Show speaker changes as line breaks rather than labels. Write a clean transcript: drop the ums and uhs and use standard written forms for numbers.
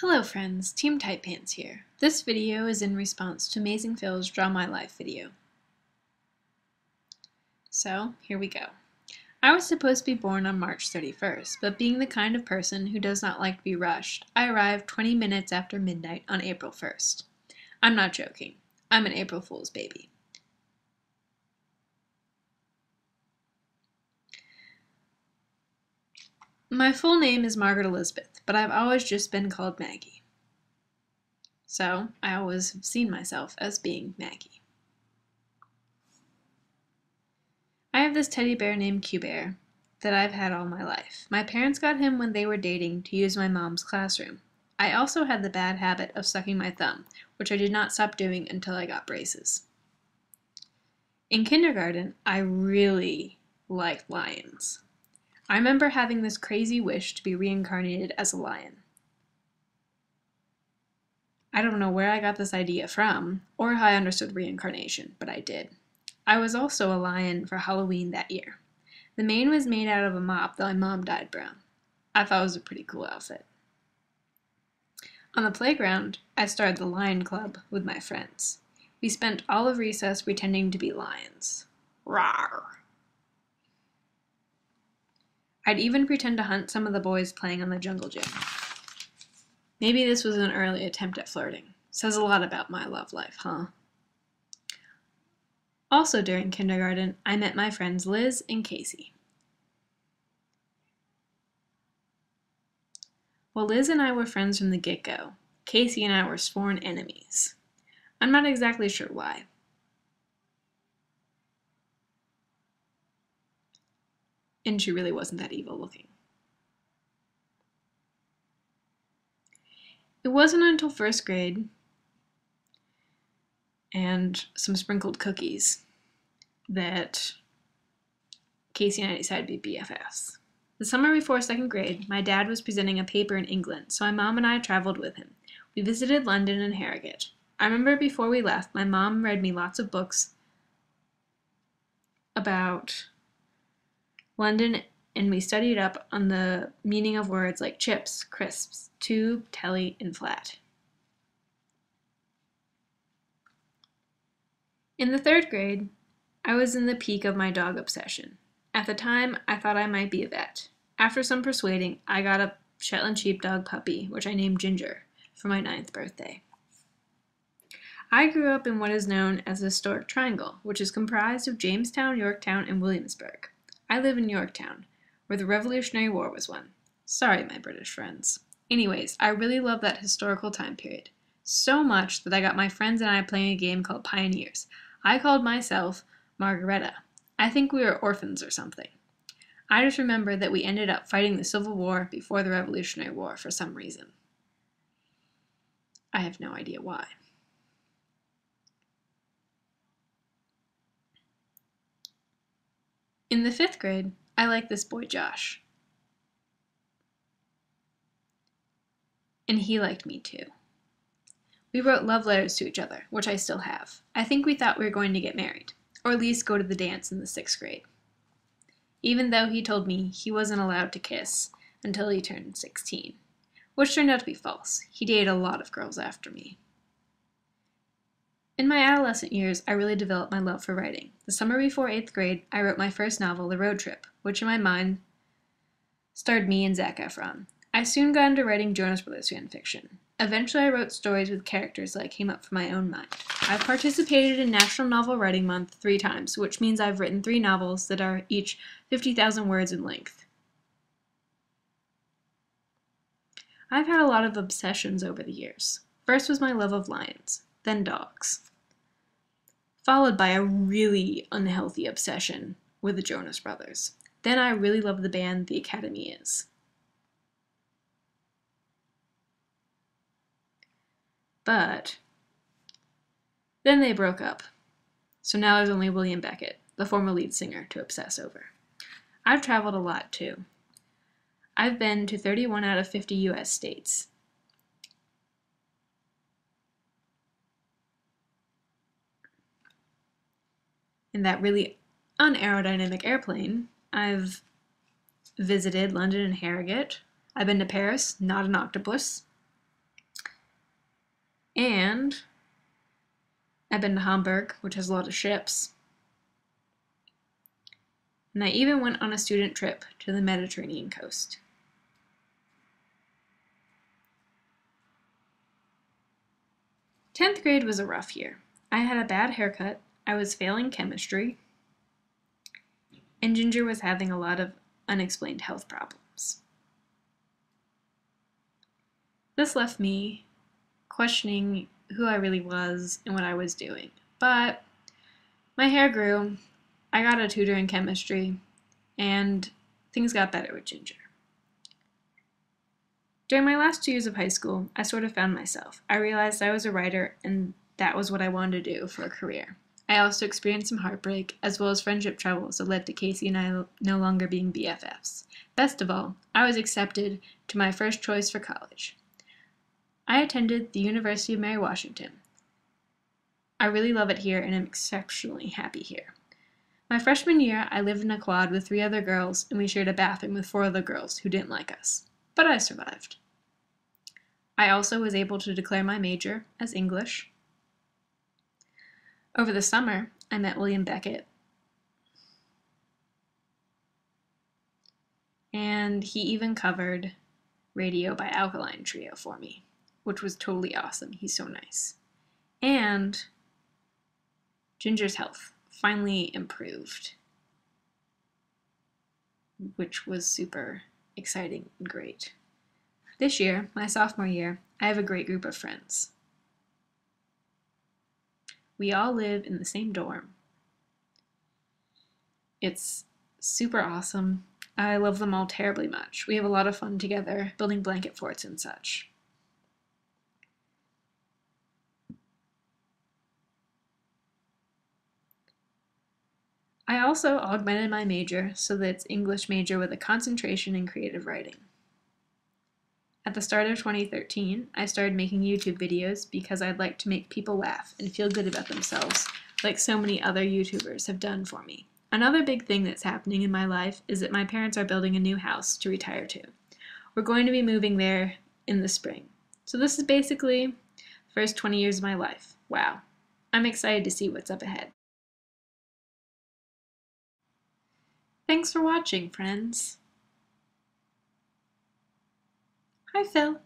Hello friends, Team Tightpants here. This video is in response to AmazingPhil's Draw My Life video. So, here we go. I was supposed to be born on March 31st, but being the kind of person who does not like to be rushed, I arrived 20 minutes after midnight on April 1st. I'm not joking. I'm an April Fool's baby. My full name is Margaret Elizabeth, but I've always just been called Maggie. So, I always have seen myself as being Maggie. I have this teddy bear named Q-Bear that I've had all my life. My parents got him when they were dating to use my mom's classroom. I also had the bad habit of sucking my thumb, which I did not stop doing until I got braces. In kindergarten, I really liked lions. I remember having this crazy wish to be reincarnated as a lion. I don't know where I got this idea from, or how I understood reincarnation, but I did. I was also a lion for Halloween that year. The mane was made out of a mop, though my mom dyed brown. I thought it was a pretty cool outfit. On the playground, I started the Lion Club with my friends. We spent all of recess pretending to be lions. Rawr! I'd even pretend to hunt some of the boys playing on the jungle gym. Maybe this was an early attempt at flirting. Says a lot about my love life, huh? Also during kindergarten, I met my friends Liz and Casey. While Liz and I were friends from the get-go, Casey and I were sworn enemies. I'm not exactly sure why. And she really wasn't that evil looking. It wasn't until first grade and some sprinkled cookies that Casey and I decided to be BFFs. The summer before second grade, my dad was presenting a paper in England, so my mom and I traveled with him. We visited London and Harrogate. I remember before we left, my mom read me lots of books about London, and we studied up on the meaning of words like chips, crisps, tube, telly, and flat. In the third grade, I was in the peak of my dog obsession. At the time, I thought I might be a vet. After some persuading, I got a Shetland sheepdog puppy, which I named Ginger, for my 9th birthday. I grew up in what is known as the Historic Triangle, which is comprised of Jamestown, Yorktown, and Williamsburg. I live in Yorktown, where the Revolutionary War was won. Sorry, my British friends. Anyways, I really love that historical time period. So much that I got my friends and I playing a game called Pioneers. I called myself Margaretta. I think we were orphans or something. I just remember that we ended up fighting the Civil War before the Revolutionary War for some reason. I have no idea why. In the 5th grade, I liked this boy Josh. And he liked me too. We wrote love letters to each other, which I still have. I think we thought we were going to get married, or at least go to the dance in the 6th grade. Even though he told me he wasn't allowed to kiss until he turned 16, which turned out to be false. He dated a lot of girls after me. In my adolescent years, I really developed my love for writing. The summer before 8th grade, I wrote my first novel, The Road Trip, which in my mind starred me and Zac Efron. I soon got into writing Jonas Brothers fan fiction. Eventually, I wrote stories with characters that I came up from my own mind. I've participated in National Novel Writing Month 3 times, which means I've written 3 novels that are each 50,000 words in length. I've had a lot of obsessions over the years. First was my love of lions, then dogs, followed by a really unhealthy obsession with the Jonas Brothers. Then I really loved the band The Academy Is. But then they broke up. So now there's only William Beckett, the former lead singer, to obsess over. I've traveled a lot too. I've been to 31 out of 50 US states. In that really unaerodynamic airplane, I've visited London and Harrogate. I've been to Paris, not an octopus. And I've been to Hamburg, which has a lot of ships. And I even went on a student trip to the Mediterranean coast. Tenth grade was a rough year. I had a bad haircut, I was failing chemistry, and Ginger was having a lot of unexplained health problems. This left me questioning who I really was and what I was doing. But my hair grew, I got a tutor in chemistry, and things got better with Ginger. During my last 2 years of high school, I sort of found myself. I realized I was a writer and that was what I wanted to do for a career. I also experienced some heartbreak, as well as friendship troubles that led to Casey and I no longer being BFFs. Best of all, I was accepted to my first choice for college. I attended the University of Mary Washington. I really love it here and am exceptionally happy here. My freshman year, I lived in a quad with 3 other girls and we shared a bathroom with 4 other girls who didn't like us. But I survived. I also was able to declare my major as English. Over the summer, I met William Beckett, and he even covered Radio by Alkaline Trio for me, which was totally awesome. He's so nice. And Ginger's health finally improved, which was super exciting and great. This year, my sophomore year, I have a great group of friends. We all live in the same dorm. It's super awesome. I love them all terribly much. We have a lot of fun together, building blanket forts and such. I also augmented my major so that it's English major with a concentration in creative writing. At the start of 2013, I started making YouTube videos because I'd like to make people laugh and feel good about themselves, like so many other YouTubers have done for me. Another big thing that's happening in my life is that my parents are building a new house to retire to. We're going to be moving there in the spring. So this is basically the first 20 years of my life. Wow. I'm excited to see what's up ahead. Thanks for watching, friends. Hi, Phil.